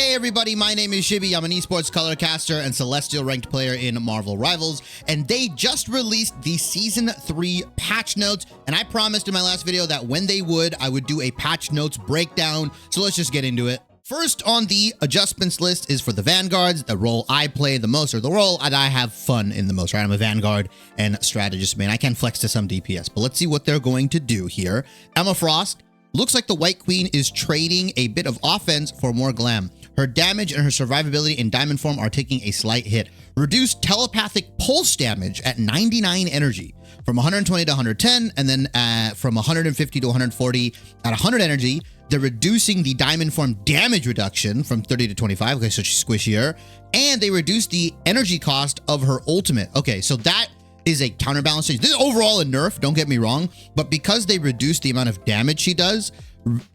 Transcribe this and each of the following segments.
Hey everybody, my name is Shibby. I'm an esports colorcaster and celestial ranked player in Marvel Rivals, and they just released the Season 3 patch notes, and I promised in my last video that when they would, I would do a patch notes breakdown, so let's just get into it. First on the adjustments list is for the Vanguards, the role I play the most, or the role that I have fun in the most, right? I'm a Vanguard and Strategist main. I can flex to some DPS, but let's see what they're going to do here. Emma Frost. Looks like the White Queen is trading a bit of offense for more glam. Her damage and her survivability in diamond form are taking a slight hit. Reduced telepathic pulse damage at 99 energy from 120 to 110, and then from 150 to 140 at 100 energy. They're reducing the diamond form damage reduction from 30 to 25. Okay, so she's squishier. And they reduce the energy cost of her ultimate. Okay, so that is a counterbalance change. This is overall a nerf, don't get me wrong, but because they reduce the amount of damage she does,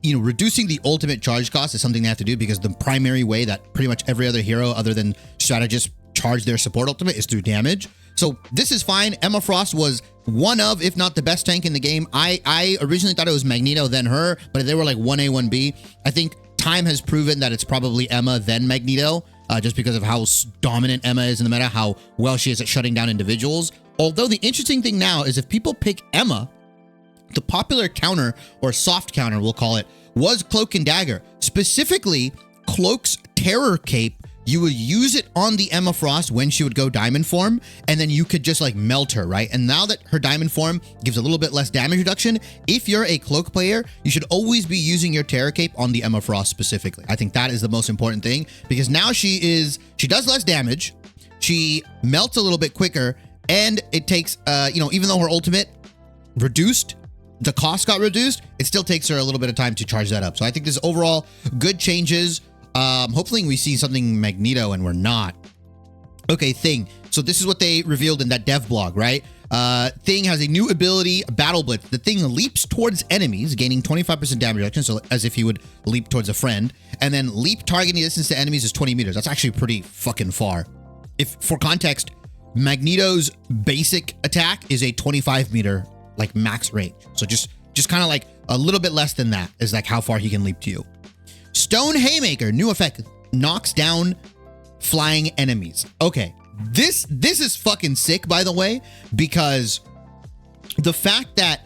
you know, reducing the ultimate charge cost is something they have to do, because the primary way that pretty much every other hero other than Strategists charge their support ultimate is through damage. So this is fine. Emma Frost was one of, if not the best tank in the game. I originally thought it was Magneto, then her, but they were like 1A, 1B. I think time has proven that it's probably Emma, then Magneto, just because of how dominant Emma is in the meta, how well she is at shutting down individuals. Although the interesting thing now is if people pick Emma, the popular counter, or soft counter we'll call it, was Cloak and Dagger. Specifically, Cloak's Terror Cape, you would use it on the Emma Frost when she would go diamond form, and then you could just like melt her, right? And now that her diamond form gives a little bit less damage reduction, if you're a Cloak player, you should always be using your Terror Cape on the Emma Frost specifically. I think that is the most important thing, because now she does less damage, she melts a little bit quicker, and it takes, you know, even though her ultimate reduced, the cost got reduced, it still takes her a little bit of time to charge that up. So I think this is overall good changes. Hopefully we see something Magneto and we're not. Okay, Thing. So this is what they revealed in that dev blog, right? Thing has a new ability, Battle Blitz. The Thing leaps towards enemies, gaining 25% damage reduction, so as if he would leap towards a friend. And then leap targeting distance to enemies is 20 meters. That's actually pretty fucking far. If, for context, Magneto's basic attack is a 25 meter like max range. So just kind of like a little bit less than that is like how far he can leap to you. Stone Haymaker, new effect, knocks down flying enemies. Okay, this is fucking sick, by the way, because the fact that,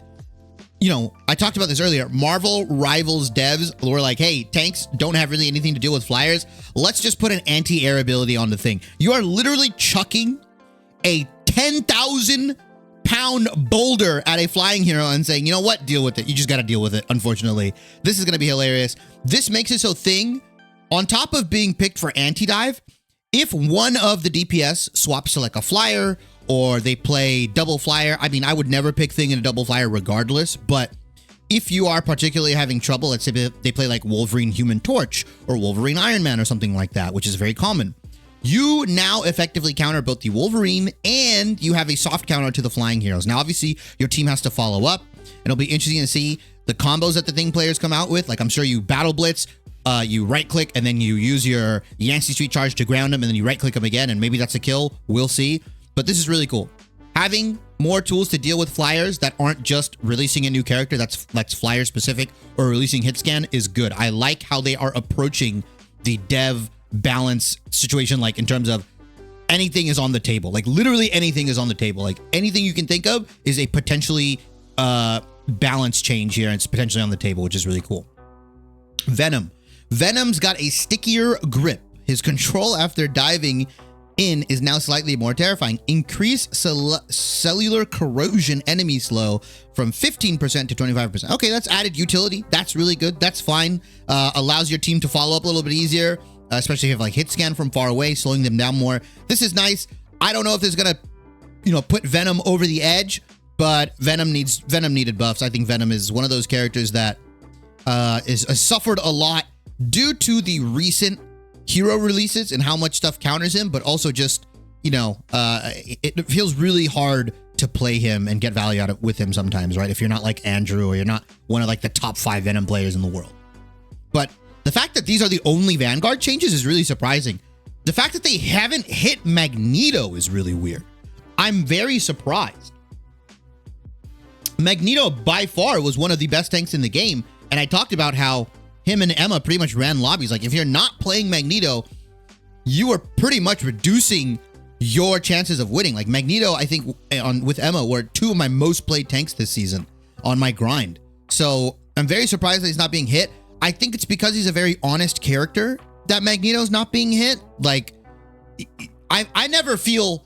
you know, I talked about this earlier, Marvel Rivals devs were like, hey, tanks don't have really anything to do with flyers. Let's just put an anti-air ability on the Thing. You are literally chucking a 10,000 pound boulder at a flying hero and saying, you know what, deal with it. You just got to deal with it, unfortunately. This is going to be hilarious. This makes it so Thing, on top of being picked for anti-dive, if one of the DPS swaps to like a flyer or they play double flyer, I mean, I would never pick Thing in a double flyer regardless, but if you are particularly having trouble, let's say they play like Wolverine Human Torch or Wolverine Iron Man or something like that, which is very common, you now effectively counter both the Wolverine and you have a soft counter to the flying heroes. Now, obviously, your team has to follow up. It'll be interesting to see the combos that the Thing players come out with. Like, I'm sure you Battle Blitz, you right-click, and then you use your Yancey Street Charge to ground them, and then you right-click them again, and maybe that's a kill. We'll see. But this is really cool. Having more tools to deal with flyers that aren't just releasing a new character that's flyer-specific or releasing hit scan is good. I like how they are approaching the dev balance situation, like in terms of anything is on the table, like literally anything is on the table, like anything you can think of is a potentially balance change here, and it's potentially on the table, which is really cool. Venom's got a stickier grip. His control after diving in is now slightly more terrifying. Increase cellular corrosion enemy slow from 15% to 25%. Okay, that's added utility. That's really good. That's fine. Allows your team to follow up a little bit easier, especially if you have like hit scan from far away, slowing them down more. This is nice. I don't know if this is gonna, you know, put Venom over the edge, but Venom needed buffs. I think Venom is one of those characters that has suffered a lot due to the recent hero releases and how much stuff counters him, but also just, you know, it feels really hard to play him and get value out of with him sometimes, right? If you're not like Andrew or you're not one of like the top 5 Venom players in the world. But the fact that these are the only Vanguard changes is really surprising. The fact that they haven't hit Magneto is really weird. I'm very surprised. Magneto by far was one of the best tanks in the game, and I talked about how him and Emma pretty much ran lobbies. Like if you're not playing Magneto, you are pretty much reducing your chances of winning. Like Magneto, I think with Emma were two of my most played tanks this season on my grind. So I'm very surprised that he's not being hit. I think it's because he's a very honest character that Magneto's not being hit. Like I never feel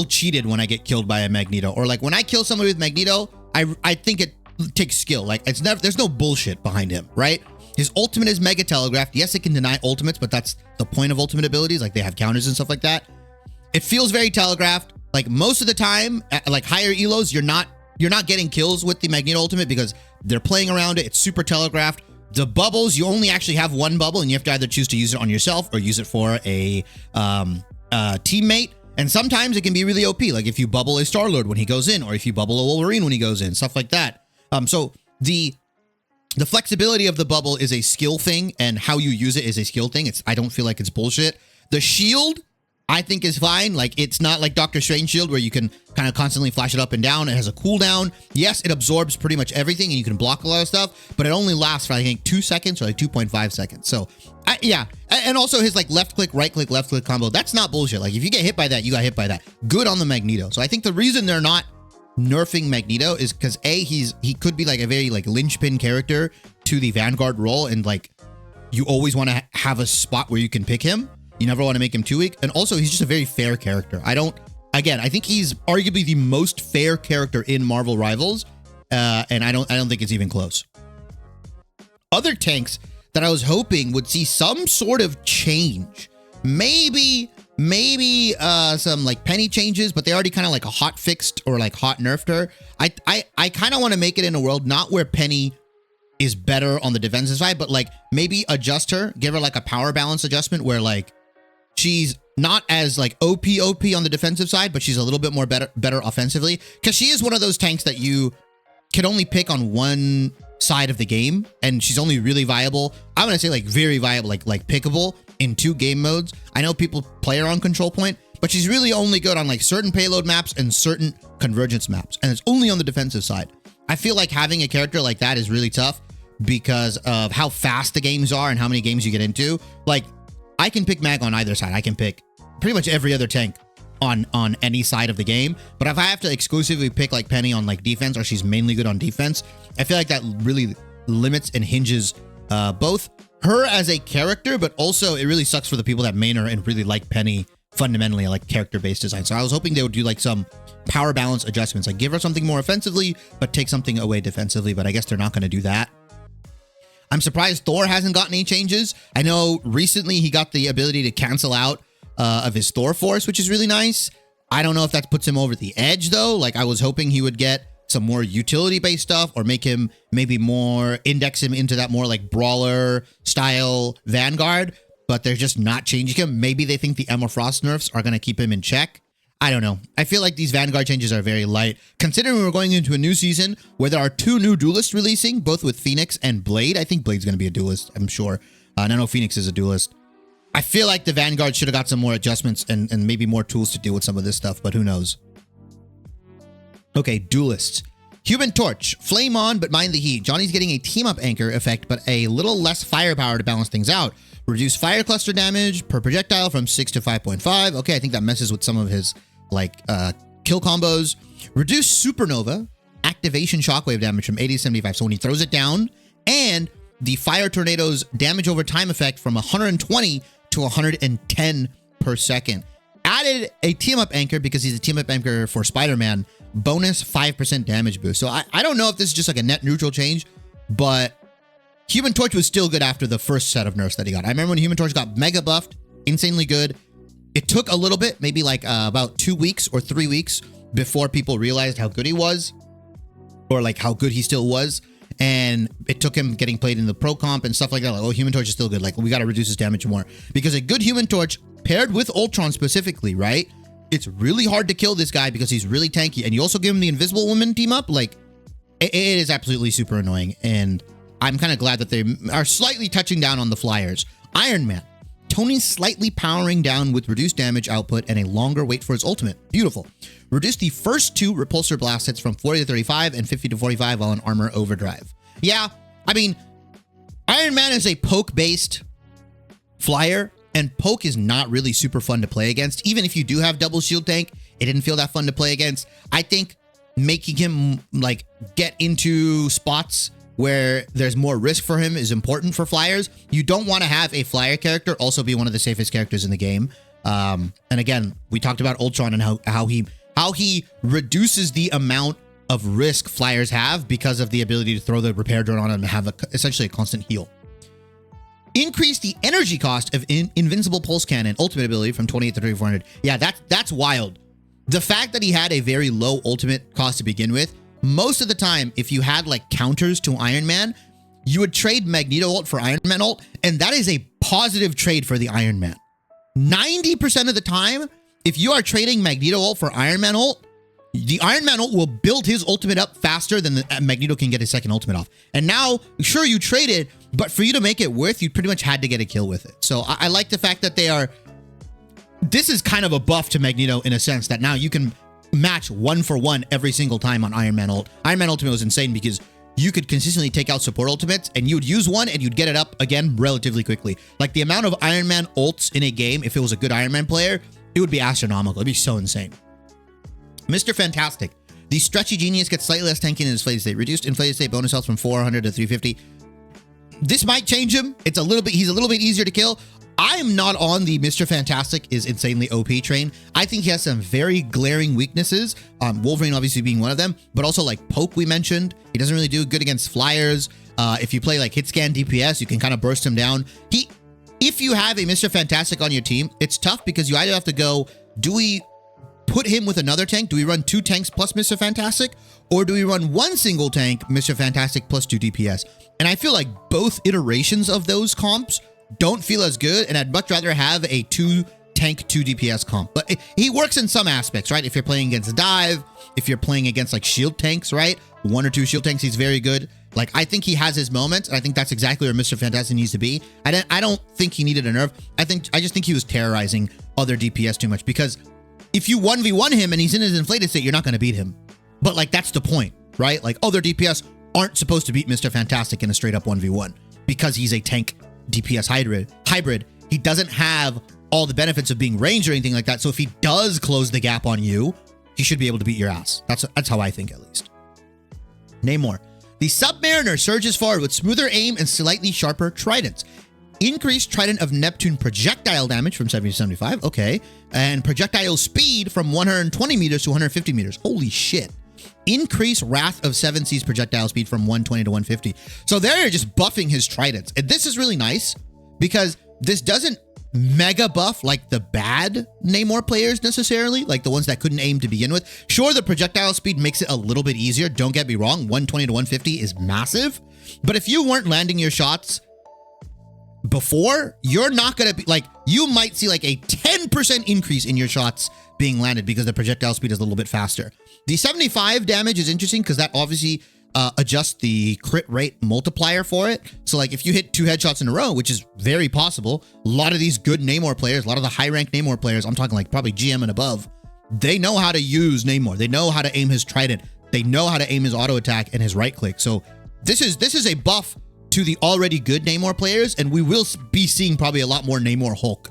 cheated when I get killed by a Magneto, or like when I kill somebody with Magneto, I think it takes skill. Like there's no bullshit behind him, right? His ultimate is mega telegraphed. Yes, it can deny ultimates, but that's the point of ultimate abilities. Like they have counters and stuff like that. It feels very telegraphed. Like most of the time, at like higher elos, you're not getting kills with the Magneto ultimate because they're playing around it. It's super telegraphed. The bubbles, you only actually have one bubble, and you have to either choose to use it on yourself or use it for a teammate. And sometimes it can be really OP, like if you bubble a Star-Lord when he goes in, or if you bubble a Wolverine when he goes in, stuff like that. So the flexibility of the bubble is a skill thing, and how you use it is a skill thing. I don't feel like it's bullshit. The shield, I think, is fine. Like it's not like Doctor Strange shield where you can kind of constantly flash it up and down. It has a cooldown. Yes, it absorbs pretty much everything, and you can block a lot of stuff, but it only lasts for I think 2 seconds or like 2.5 seconds. So yeah, and also his like left click, right click, left click combo. That's not bullshit. Like if you get hit by that, you got hit by that. Good on the Magneto. So I think the reason they're not nerfing Magneto is because he could be like a very like linchpin character to the Vanguard role, and like you always want to have a spot where you can pick him. You never want to make him too weak. And also he's just a very fair character. I think he's arguably the most fair character in Marvel Rivals, and I don't think it's even close. Other tanks that I was hoping would see some sort of change, maybe some like Penny changes, but they already kind of like a hot fixed or like hot nerfed her. I kind of want to make it in a world not where Penny is better on the defensive side, but like maybe adjust her, give her like a power balance adjustment where like she's not as like OP on the defensive side, but she's a little bit more better offensively, because she is one of those tanks that you can only pick on one side of the game, and she's only really viable. I'm gonna say like very viable, like pickable in 2 game modes. I know people play her on control point, but she's really only good on like certain payload maps and certain convergence maps, and it's only on the defensive side. I feel like having a character like that is really tough because of how fast the games are and how many games you get into. Like I can pick Mag on either side. I can pick pretty much every other tank on any side of the game. But if I have to exclusively pick like Penny on like defense, or she's mainly good on defense, I feel like that really limits and hinges both her as a character, but also it really sucks for the people that main her and really like Penny fundamentally, like character-based design. So I was hoping they would do like some power balance adjustments, like give her something more offensively, but take something away defensively. But I guess they're not going to do that. I'm surprised Thor hasn't gotten any changes. I know recently he got the ability to cancel out of his Thor force, which is really nice. I don't know if that puts him over the edge though. Like I was hoping he would get some more utility-based stuff, or make him maybe more index him into that more like brawler style Vanguard, but they're just not changing him. Maybe they think the Emma Frost nerfs are going to keep him in check. I don't know. I feel like these Vanguard changes are very light, considering we're going into a new season where there are 2 new duelists releasing, both with Phoenix and Blade. I think Blade's going to be a duelist, I'm sure. And I know Phoenix is a duelist. I feel like the Vanguard should have got some more adjustments and maybe more tools to deal with some of this stuff, but who knows? Okay, Duelists. Human Torch. Flame on, but mind the heat. Johnny's getting a team-up anchor effect, but a little less firepower to balance things out. Reduce fire cluster damage per projectile from 6 to 5.5. Okay, I think that messes with some of his like kill combos. Reduce supernova activation shockwave damage from 80 to 75. So when he throws it down, and the fire tornado's damage over time effect from 120 to 110 per second. Added a team-up anchor because he's a team-up anchor for Spider-Man. Bonus 5% damage boost. So I don't know if this is just like a net neutral change, but Human Torch was still good after the first set of nerfs that he got. I remember when Human Torch got mega buffed, insanely good. It took a little bit, maybe like about 2 weeks or 3 weeks before people realized how good he was, or like how good he still was. And it took him getting played in the pro comp and stuff like that. Like, oh, Human Torch is still good. Like, we got to reduce his damage more, because a good Human Torch paired with Ultron specifically, right? It's really hard to kill this guy because he's really tanky. And you also give him the Invisible Woman team up. Like, it is absolutely super annoying. And I'm kind of glad that they are slightly touching down on the flyers. Iron Man. Tony's slightly powering down with reduced damage output and a longer wait for his ultimate. Beautiful. Reduce the first 2 repulsor blast hits from 40 to 35 and 50 to 45 while in armor overdrive. Yeah, I mean, Iron Man is a poke-based flyer, and poke is not really super fun to play against. Even if you do have double shield tank, it didn't feel that fun to play against. I think making him like get into spots where there's more risk for him is important for flyers. You don't want to have a flyer character also be one of the safest characters in the game. And again, we talked about Ultron and how he reduces the amount of risk flyers have because of the ability to throw the repair drone on him and have essentially a constant heal. Increase the energy cost of Invincible Pulse Cannon ultimate ability from 28 to 3400. Yeah, that's wild. The fact that he had a very low ultimate cost to begin with, most of the time, if you had like counters to Iron Man, you would trade Magneto ult for Iron Man ult, and that is a positive trade for the Iron Man. 90% of the time, if you are trading Magneto ult for Iron Man ult, the Iron Man ult will build his ultimate up faster than the Magneto can get his second ultimate off. And now, sure, you traded, but for you to make it worth, you pretty much had to get a kill with it. So I like the fact that this is kind of a buff to Magneto in a sense that now you can match 1-for-1 every single time on Iron Man ult. Iron Man ultimate was insane because you could consistently take out support ultimates and you would use one and you'd get it up again relatively quickly. Like the amount of Iron Man ults in a game, if it was a good Iron Man player, it would be astronomical. It'd be so insane. Mr. Fantastic. The stretchy genius gets slightly less tanky in his inflated state. Reduced inflated state bonus health from 400 to 350. This might change him. He's a little bit easier to kill. I'm not on the Mr. Fantastic is insanely OP train. I think he has some very glaring weaknesses. Wolverine obviously being one of them, but also like Poke we mentioned. He doesn't really do good against flyers. If you play like hit scan DPS, you can kind of burst him down. If you have a Mr. Fantastic on your team, it's tough because you either have to go, do we put him with another tank? Do we run 2 tanks plus Mr. Fantastic? Or do we run 1 single tank, Mr. Fantastic plus 2 DPS? And I feel like both iterations of those comps don't feel as good, and I'd much rather have a 2 tank 2 DPS comp. But he works in some aspects, right? If you're playing against dive, if you're playing against like shield tanks, right? 1 or 2 shield tanks, he's very good. Like I think he has his moments, and I think that's exactly where Mr. Fantastic needs to be. I don't think he needed a nerf. I just think he was terrorizing other DPS too much, because if you 1v1 him and he's in his inflated state, you're not going to beat him. But like that's the point, right? Like other DPS aren't supposed to beat Mr. Fantastic in a straight up 1v1 because he's a tank DPS hybrid. He doesn't have all the benefits of being ranged or anything like that. So if he does close the gap on you, he should be able to beat your ass. That's how I think, at least. Namor. The Submariner surges forward with smoother aim and slightly sharper tridents. Increased Trident of Neptune projectile damage from 70 to 75. Okay. And projectile speed from 120 meters to 150 meters. Holy shit. Increase Wrath of Seven Seas projectile speed from 120 to 150. So they're just buffing his tridents. And this is really nice because this doesn't mega buff like the bad Namor players necessarily, like the ones that couldn't aim to begin with. Sure, the projectile speed makes it a little bit easier. Don't get me wrong. 120 to 150 is massive. But if you weren't landing your shots before, you're not going to be like, you might see like a 10% increase in your shots being landed because the projectile speed is a little bit faster. The 75 damage is interesting because that obviously adjusts the crit rate multiplier for it. So like if you hit 2 headshots in a row, which is very possible, a lot of these good Namor players, a lot of the high rank Namor players, I'm talking like probably GM and above, they know how to use Namor. They know how to aim his trident. They know how to aim his auto attack and his right click. So this is a buff to the already good Namor players, and we will be seeing probably a lot more Namor Hulk,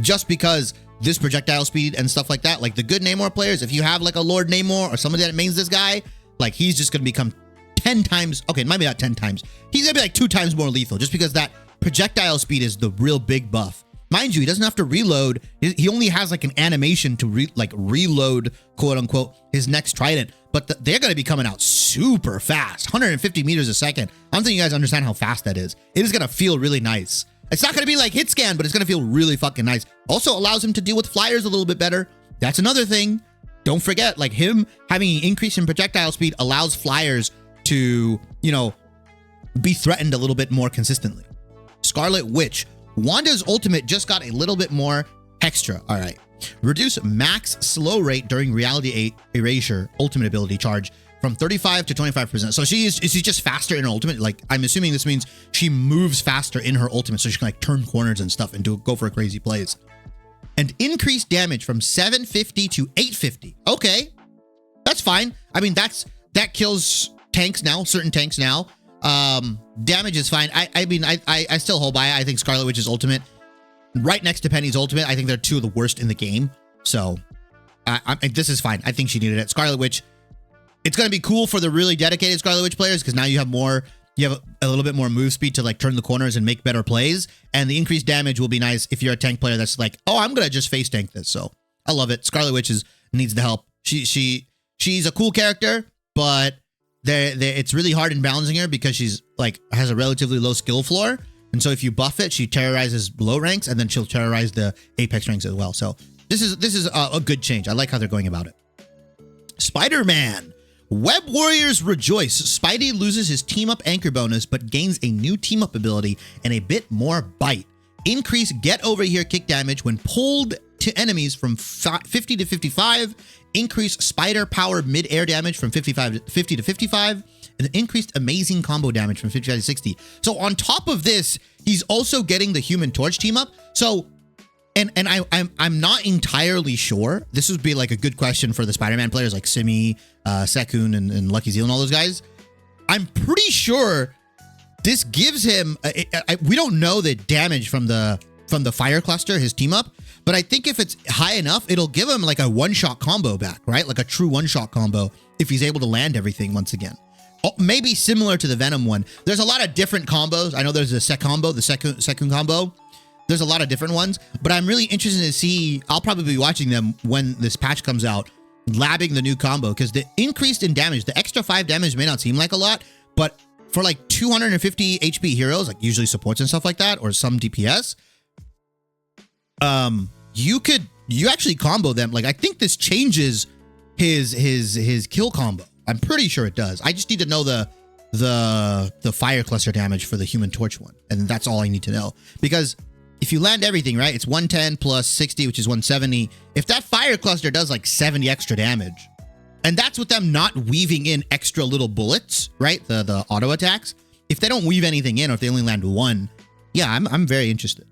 just because this projectile speed and stuff like that. Like the good Namor players, if you have like a Lord Namor or somebody that mains this guy, like he's just going to become 10 times, okay, maybe not 10 times. He's going to be like 2 times more lethal just because that projectile speed is the real big buff. Mind you, he doesn't have to reload. He only has like an animation to reload, quote unquote, his next trident. But they're going to be coming out super fast, 150 meters a second. I don't think you guys understand how fast that is. It is going to feel really nice. It's not going to be like hit scan, but it's going to feel really fucking nice. Also allows him to deal with flyers a little bit better. That's another thing. Don't forget, like him having an increase in projectile speed allows flyers to, you know, be threatened a little bit more consistently. Scarlet Witch. Wanda's ultimate just got a little bit more extra. All right. Reduce max slow rate during reality erasure ultimate ability charge from 35 to 25%. So she's just faster in her ultimate. Like I'm assuming this means she moves faster in her ultimate, so she can like turn corners and stuff and go for crazy plays. And increase damage from 750 to 850. Okay, that's fine. I mean that kills tanks now, certain tanks now. Damage is fine. I mean, I still hold by it. I think Scarlet Witch's ultimate, right next to Penny's ultimate, I think they're two of the worst in the game. So this is fine. I think she needed it. Scarlet Witch, it's going to be cool for the really dedicated Scarlet Witch players because now you have a little bit more move speed to like turn the corners and make better plays. And the increased damage will be nice if you're a tank player that's like, oh, I'm going to just face tank this. So I love it. Scarlet Witch needs the help. She's a cool character, but it's really hard in balancing her because she's like has a relatively low skill floor. And so if you buff it, she terrorizes low ranks and then she'll terrorize the apex ranks as well. So this is a good change. I like how they're going about it. Spider-Man. Web Warriors rejoice. Spidey loses his team-up anchor bonus, but gains a new team-up ability and a bit more bite. Increase get over here kick damage when pulled to enemies from 50 to 55. Increase spider power mid-air damage from 50 to 55. And increased amazing combo damage from 55 to 60. So on top of this, he's also getting the Human Torch team-up. So... And I'm not entirely sure. This would be like a good question for the Spider-Man players like Simi, Sekun, and Lucky Zeal and all those guys. I'm pretty sure this gives him. We don't know the damage from the fire cluster, his team up, but I think if it's high enough, it'll give him like a one-shot combo back, right? Like a true one-shot combo if he's able to land everything once again. Oh, maybe similar to the Venom one. There's a lot of different combos. I know there's the Sekun combo. There's a lot of different ones, but I'm really interested to see. I'll probably be watching them when this patch comes out, labbing the new combo, because the increase in damage, the extra 5 damage may not seem like a lot, but for like 250 HP heroes, like usually supports and stuff like that, or some DPS, you actually combo them. Like I think this changes his kill combo. I'm pretty sure it does. I just need to know the fire cluster damage for the Human Torch one, and that's all I need to know, because if you land everything, right, it's 110 plus 60, which is 170. If that fire cluster does like 70 extra damage, and that's with them not weaving in extra little bullets, right, the auto attacks. If they don't weave anything in, or if they only land one, yeah, I'm very interested.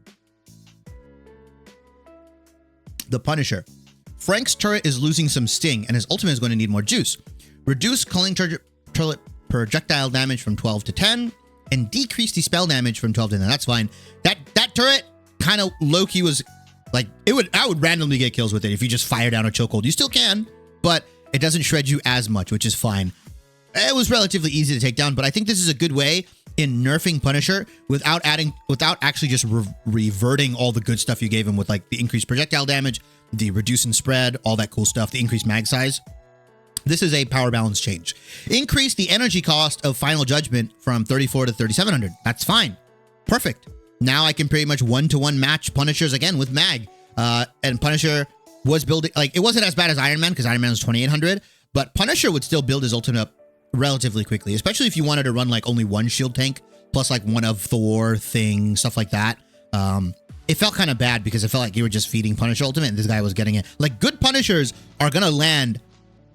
The Punisher. Frank's turret is losing some sting, and his ultimate is going to need more juice. Reduce culling turret projectile damage from 12 to 10, and decrease the spell damage from 12 to 10. That's fine. That turret kind of low-key was like, I would randomly get kills with it if you just fire down a chokehold. You still can, but it doesn't shred you as much, which is fine. It was relatively easy to take down, but I think this is a good way in nerfing Punisher without actually just reverting all the good stuff you gave him with like the increased projectile damage, the reduce and spread, all that cool stuff, the increased mag size. This is a power balance change. Increase the energy cost of Final Judgment from 34 to 3,700. That's fine. Perfect. Now I can pretty much one-to-one match Punishers again with mag. And Punisher was building, like, it wasn't as bad as Iron Man because Iron Man was 2,800, but Punisher would still build his ultimate up relatively quickly, especially if you wanted to run like only one shield tank plus like one of Thor thing, stuff like that. It felt kind of bad because it felt like you were just feeding Punisher ultimate and this guy was getting it. Like good Punishers are going to land,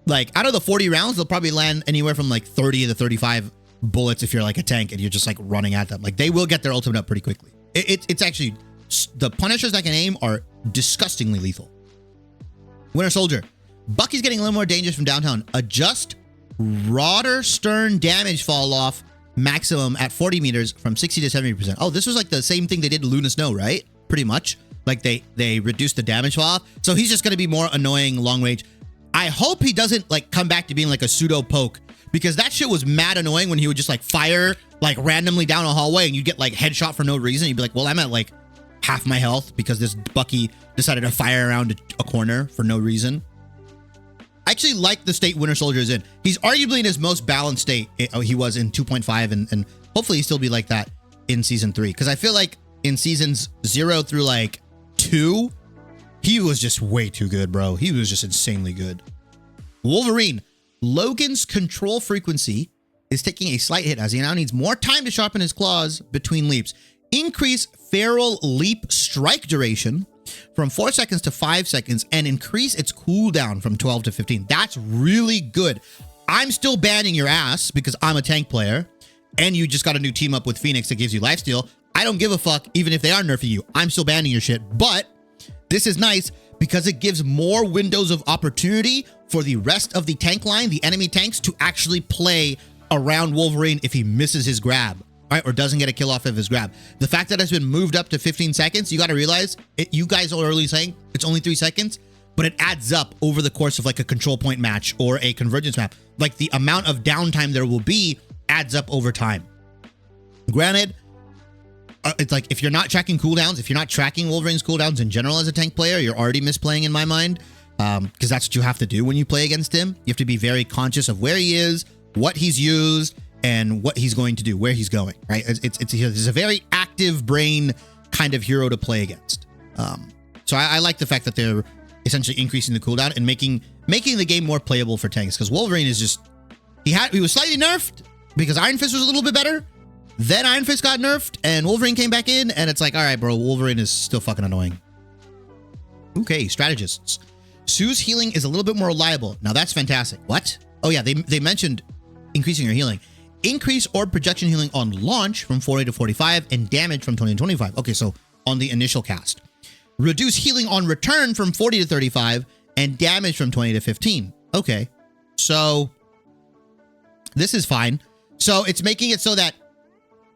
like out of the 40 rounds, they'll probably land anywhere from like 30 to 35 bullets if you're like a tank and you're just like running at them. Like they will get their ultimate up pretty quickly. It's actually, the Punishers that can aim are disgustingly lethal. Winter Soldier. Bucky's getting a little more dangerous from downtown. Adjust rudder stern damage fall off maximum at 40 meters from 60 to 70%. Oh, this was like the same thing they did to Luna Snow, right? Pretty much. Like they reduced the damage fall off. So he's just going to be more annoying long range. I hope he doesn't like come back to being like a pseudo poke, because that shit was mad annoying when he would just like fire like randomly down a hallway and you get like headshot for no reason. You'd be like, well, I'm at like half my health because this Bucky decided to fire around a corner for no reason. I actually like the state Winter Soldier is in. He's arguably in his most balanced state he was in 2.5, and hopefully he'll still be like that in season 3. Because I feel like in seasons 0 through like 2, he was just way too good, bro. He was just insanely good. Wolverine. Logan's control frequency is taking a slight hit as he now needs more time to sharpen his claws between leaps. Increase feral leap strike duration from 4 seconds to 5 seconds and increase its cooldown from 12 to 15. That's really good. I'm still banning your ass because I'm a tank player and you just got a new team up with Phoenix that gives you lifesteal. I don't give a fuck even if they are nerfing you. I'm still banning your shit, but this is nice because it gives more windows of opportunity for the rest of the tank line, the enemy tanks, to actually play around Wolverine if he misses his grab, right? Or doesn't get a kill off of his grab. The fact that it's been moved up to 15 seconds, you got to realize, you guys are early saying it's only 3 seconds, but it adds up over the course of like a control point match or a convergence map. Like the amount of downtime there will be adds up over time. Granted, it's like if you're not tracking cooldowns, if you're not tracking Wolverine's cooldowns in general as a tank player, you're already misplaying in my mind, because that's what you have to do when you play against him. You have to be very conscious of where he is, what he's used, and what he's going to do, where he's going, right? It's a very active brain kind of hero to play against. So I like the fact that they're essentially increasing the cooldown and making the game more playable for tanks, because Wolverine is just, he was slightly nerfed because Iron Fist was a little bit better. Then Iron Fist got nerfed and Wolverine came back in, and it's like, all right, bro, Wolverine is still fucking annoying. Okay, Strategists. Sue's healing is a little bit more reliable. Now that's fantastic. What? Oh yeah, they mentioned increasing your healing. Increase orb projection healing on launch from 40 to 45 and damage from 20 to 25. Okay, so on the initial cast. Reduce healing on return from 40 to 35 and damage from 20 to 15. Okay, so this is fine. So it's making it so that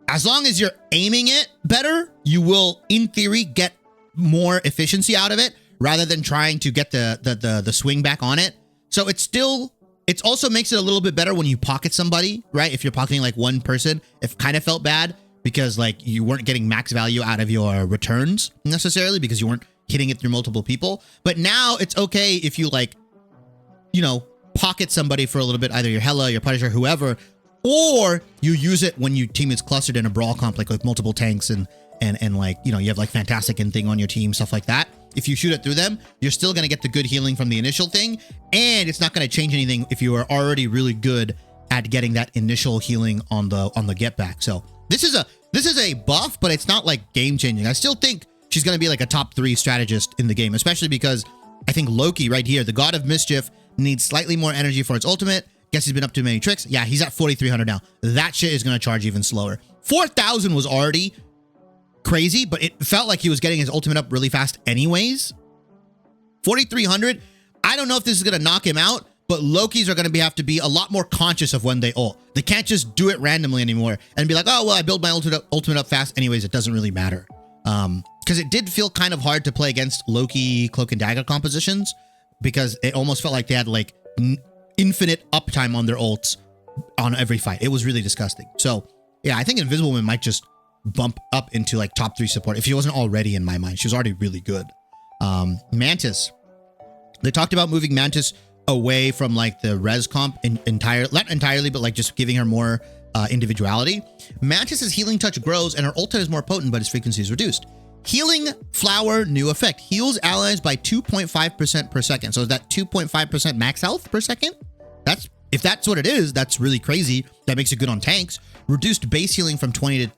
as long as you're aiming it better, you will, in theory, get more efficiency out of it rather than trying to get the swing back on it. So it also makes it a little bit better when you pocket somebody, right? If you're pocketing like one person, it kind of felt bad because like you weren't getting max value out of your returns necessarily because you weren't hitting it through multiple people. But now it's okay if you like, you know, pocket somebody for a little bit, either your Hela, your Punisher, whoever, or you use it when your team is clustered in a brawl comp, like with multiple tanks and like, you know, you have like Fantastic and thing on your team, stuff like that. If you shoot it through them, you're still going to get the good healing from the initial thing. And it's not going to change anything if you are already really good at getting that initial healing on the get back. So this is a buff, but it's not like game changing. I still think she's going to be like a top 3 strategist in the game, especially because I think Loki right here, the God of Mischief, needs slightly more energy for its ultimate. Guess he's been up to many tricks. Yeah, he's at 4,300 now. That shit is going to charge even slower. 4,000 was already crazy, but it felt like he was getting his ultimate up really fast anyways. 4,300. I don't know if this is going to knock him out, but Lokis are going to have to be a lot more conscious of when they ult. They can't just do it randomly anymore and be like, oh, well, I build my ultimate up fast anyways. It doesn't really matter. Because it did feel kind of hard to play against Loki Cloak and Dagger compositions because it almost felt like they had like infinite uptime on their ults on every fight. It was really disgusting. So yeah, I think Invisible Woman might just bump up into like top 3 support if she wasn't already in my mind. She was already really good. Mantis. They talked about moving Mantis away from like the res comp not entirely, but like just giving her more individuality. Mantis's healing touch grows and her ulti is more potent, but its frequency is reduced. Healing Flower, new effect. Heals allies by 2.5% per second. So is that 2.5% max health per second? If that's what it is, that's really crazy. That makes it good on tanks. Reduced base healing from 20 to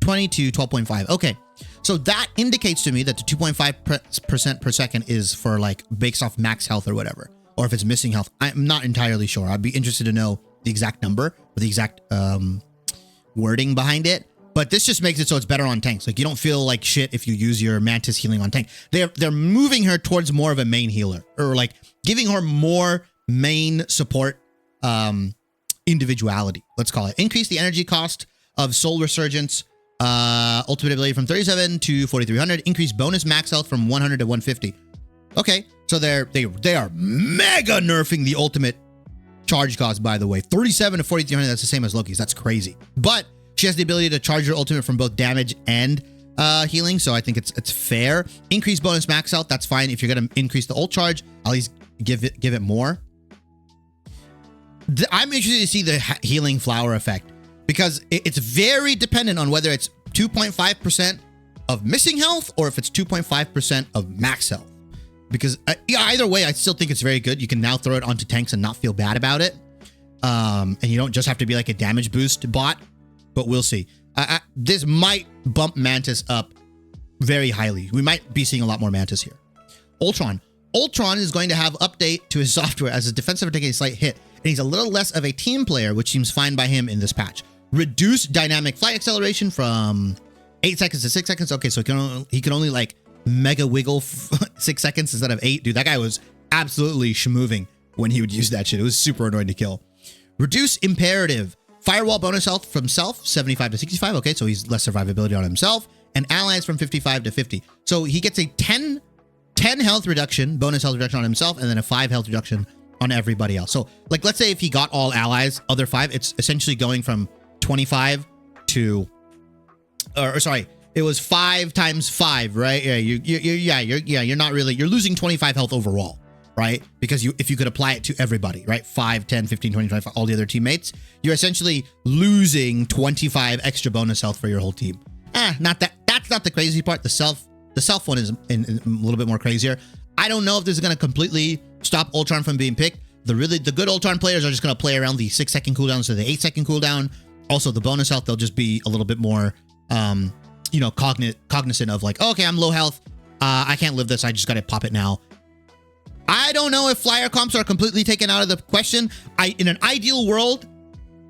12.5. Okay. So that indicates to me that the 2.5% per second is for like based off max health or whatever. Or if it's missing health. I'm not entirely sure. I'd be interested to know the exact number or the exact wording behind it. But this just makes it so it's better on tanks. Like you don't feel like shit if you use your Mantis healing on tank. They're moving her towards more of a main healer, or like giving her more main support individuality. Let's call it. Increase the energy cost of Soul Resurgence ultimate ability from 37 to 4,300. Increase bonus max health from 100 to 150. Okay, so they are mega nerfing the ultimate charge cost. By the way, 37 to 4,300. That's the same as Loki's. That's crazy, but she has the ability to charge her ultimate from both damage and healing, so I think it's fair. Increase bonus max health, that's fine. If you're going to increase the ult charge, at least give it more. I'm interested to see the healing flower effect because it's very dependent on whether it's 2.5% of missing health or if it's 2.5% of max health. Because either way, I still think it's very good. You can now throw it onto tanks and not feel bad about it. And you don't just have to be like a damage boost bot. But we'll see. This might bump Mantis up very highly. We might be seeing a lot more Mantis here. Ultron. Ultron is going to have update to his software as his defensive taking a slight hit. And he's a little less of a team player, which seems fine by him in this patch. Reduce dynamic flight acceleration from 8 seconds to 6 seconds. Okay, so he can only like mega wiggle 6 seconds instead of 8. Dude, that guy was absolutely schmoving when he would use that shit. It was super annoying to kill. Reduce imperative Firewall bonus health from self, 75 to 65. Okay, so he's less survivability on himself. And allies from 55 to 50. So he gets a 10 health reduction, bonus health reduction on himself, and then a 5 health reduction on everybody else. So like, let's say if he got all allies, other 5, it's essentially going from 25 to, or sorry, it was 5 times 5, right? Yeah, you're not really, you're losing 25 health overall, right? Because if you could apply it to everybody, right? 5, 10, 15, 20, 25, all the other teammates, you're essentially losing 25 extra bonus health for your whole team. Not that, that's not the crazy part. The self one is a little bit more crazier. I don't know if this is going to completely stop Ultron from being picked. The good Ultron players are just going to play around the 6-second cooldown to the 8-second cooldown. Also, the bonus health, they'll just be a little bit more, you know, cognizant of like, oh, okay, I'm low health. I can't live this. I just got to pop it now. I don't know if flyer comps are completely taken out of the question. In an ideal world,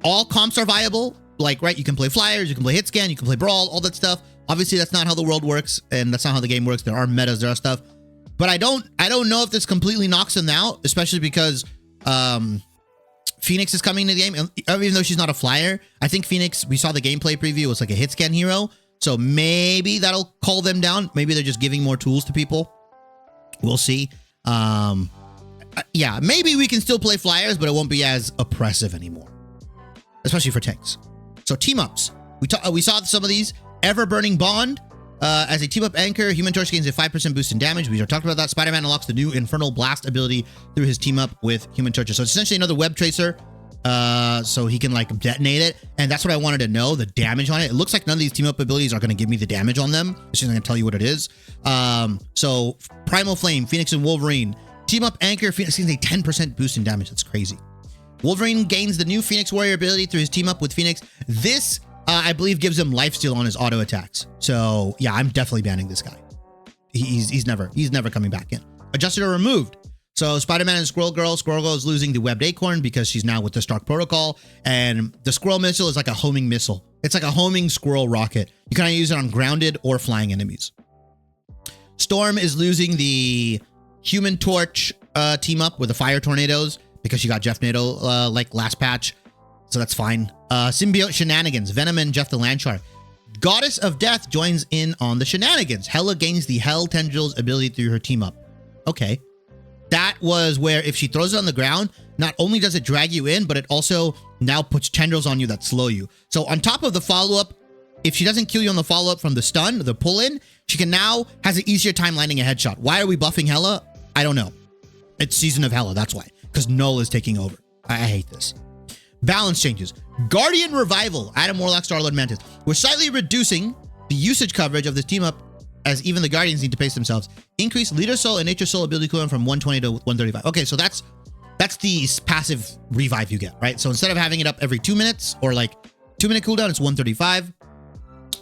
all comps are viable. Like, right, you can play flyers, you can play hit scan, you can play brawl, all that stuff. Obviously, that's not how the world works, and that's not how the game works. There are metas, there are stuff. But I don't know if this completely knocks them out, especially because Phoenix is coming to the game. Even though she's not a flyer, I think Phoenix, we saw the gameplay preview, was like a hit scan hero. So maybe that'll call them down. Maybe they're just giving more tools to people. We'll see. Yeah, maybe we can still play flyers, but it won't be as oppressive anymore, especially for tanks. So team ups. We saw some of these. Ever Burning Bond. As a team up anchor, Human Torch gains a 5% boost in damage. We already talked about that. Spider-Man unlocks the new Infernal Blast ability through his team up with Human Torches. So it's essentially another web tracer. So he can like detonate it. And that's what I wanted to know, the damage on it. It looks like none of these team up abilities are going to give me the damage on them. It's just going to tell you what it is. So Primal Flame, Phoenix and Wolverine. Team up anchor, Phoenix gains a 10% boost in damage. That's crazy. Wolverine gains the new Phoenix Warrior ability through his team up with Phoenix. This, I believe, gives him lifesteal on his auto attacks. So yeah, I'm definitely banning this guy. He's never coming back in. Adjusted or removed. So Spider-Man and Squirrel Girl. Squirrel Girl is losing the webbed acorn because she's now with the Stark Protocol. And the squirrel missile is like a homing missile. It's like a homing squirrel rocket. You can use it on grounded or flying enemies. Storm is losing the Human Torch team up with the Fire Tornadoes because she got Jeff NATO like last patch. So that's fine. Symbiote Shenanigans. Venom and Jeff the Landshark. Goddess of Death joins in on the shenanigans. Hela gains the Hell Tendrils ability through her team up. Okay. That was where if she throws it on the ground, not only does it drag you in, but it also now puts tendrils on you that slow you. So on top of the follow-up, if she doesn't kill you on the follow-up from the stun, the pull-in, she can now has an easier time landing a headshot. Why are we buffing Hela? I don't know. It's Season of Hela, that's why. Because Null is taking over. I hate this. Balance changes. Guardian Revival. Adam Warlock, Star-Lord, Mantis. We're slightly reducing the usage coverage of this team up as even the Guardians need to pace themselves. Increase Leader Soul and Nature Soul ability cooldown from 120 to 135. Okay, so that's the passive revive you get, right? So instead of having it up every 2 minutes or like 2-minute cooldown, it's 135.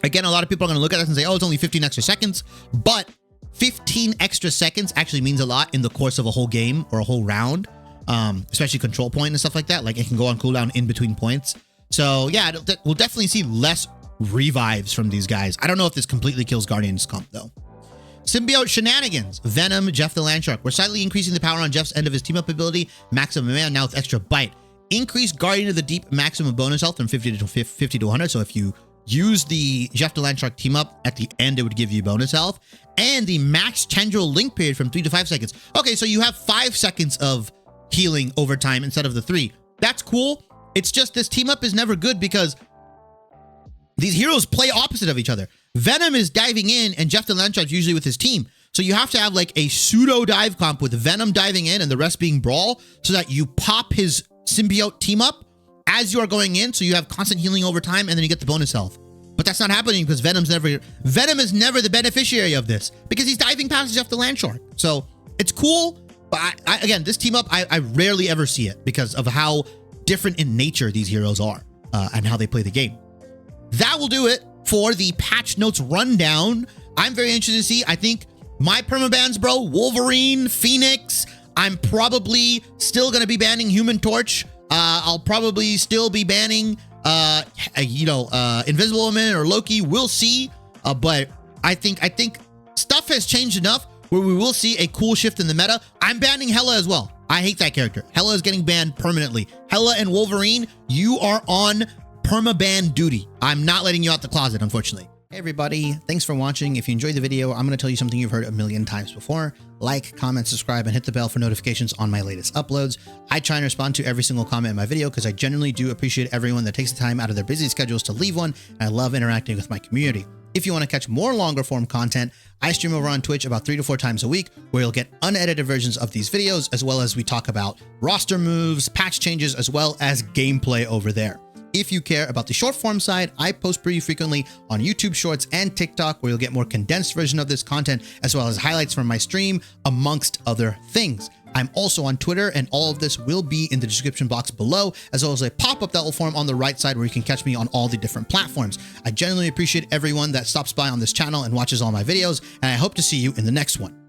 Again, a lot of people are going to look at this and say, oh, it's only 15 extra seconds. But 15 extra seconds actually means a lot in the course of a whole game or a whole round. Especially control point and stuff like that. Like it can go on cooldown in between points. So yeah, we'll definitely see less revives from these guys. I don't know if this completely kills Guardian's comp though. Symbiote Shenanigans. Venom, Jeff the Landshark. We're slightly increasing the power on Jeff's end of his team up ability. Maximum mana now with extra bite. Increase Guardian of the Deep maximum bonus health from 50 to 100. So if you use the Jeff the Landshark team up at the end, it would give you bonus health. And the max tendril link period from 3 to 5 seconds. Okay, so you have 5 seconds of healing over time instead of the 3. That's cool. It's just this team up is never good because these heroes play opposite of each other. Venom is diving in and Jeff the Landshark's usually with his team. So you have to have like a pseudo dive comp with Venom diving in and the rest being brawl so that you pop his symbiote team up as you are going in. So you have constant healing over time and then you get the bonus health. But that's not happening because Venom is never the beneficiary of this because he's diving past Jeff the Landshark. So it's cool. But again, this team up, I rarely ever see it because of how different in nature these heroes are and how they play the game. That will do it for the patch notes rundown. I'm very interested to see. I think my permabans, bro, Wolverine, Phoenix. I'm probably still going to be banning Human Torch. I'll probably still be banning, Invisible Woman or Loki. We'll see. But I think stuff has changed enough where we will see a cool shift in the meta. I'm banning Hela as well. I hate that character. Hela is getting banned permanently. Hela and Wolverine, you are on permaban duty. I'm not letting you out the closet, unfortunately. Hey everybody, thanks for watching. If you enjoyed the video, I'm going to tell you something you've heard a million times before. Like, comment, subscribe, and hit the bell for notifications on my latest uploads. I try and respond to every single comment in my video because I genuinely do appreciate everyone that takes the time out of their busy schedules to leave one, and I love interacting with my community. If you want to catch more longer form content, I stream over on Twitch about 3 to 4 times a week, where you'll get unedited versions of these videos, as well as we talk about roster moves, patch changes, as well as gameplay over there. If you care about the short form side, I post pretty frequently on YouTube Shorts and TikTok, where you'll get more condensed version of this content, as well as highlights from my stream, amongst other things. I'm also on Twitter, and all of this will be in the description box below, as well as a pop-up that will form on the right side where you can catch me on all the different platforms. I genuinely appreciate everyone that stops by on this channel and watches all my videos, and I hope to see you in the next one.